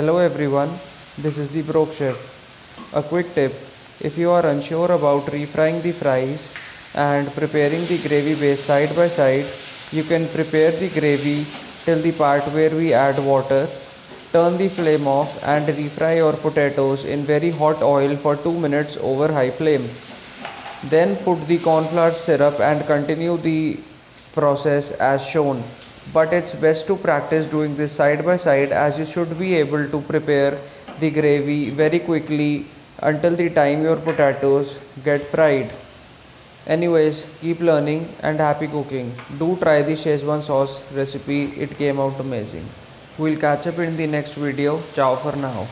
Hello everyone, this is the Broke Chef. A quick tip, if you are unsure about refrying the fries and preparing the gravy base side by side, you can prepare the gravy till the part where we add water. Turn the flame off and refry your potatoes in very hot oil for 2 minutes over high flame. Then put the cornflour syrup and continue the process as shown. But it's best to practice doing this side by side as you should be able to prepare the gravy very quickly until the time your potatoes get fried. Anyways, keep learning and happy cooking. Do try the Szechuan sauce recipe, it came out amazing. We'll catch up in the next video. Ciao for now.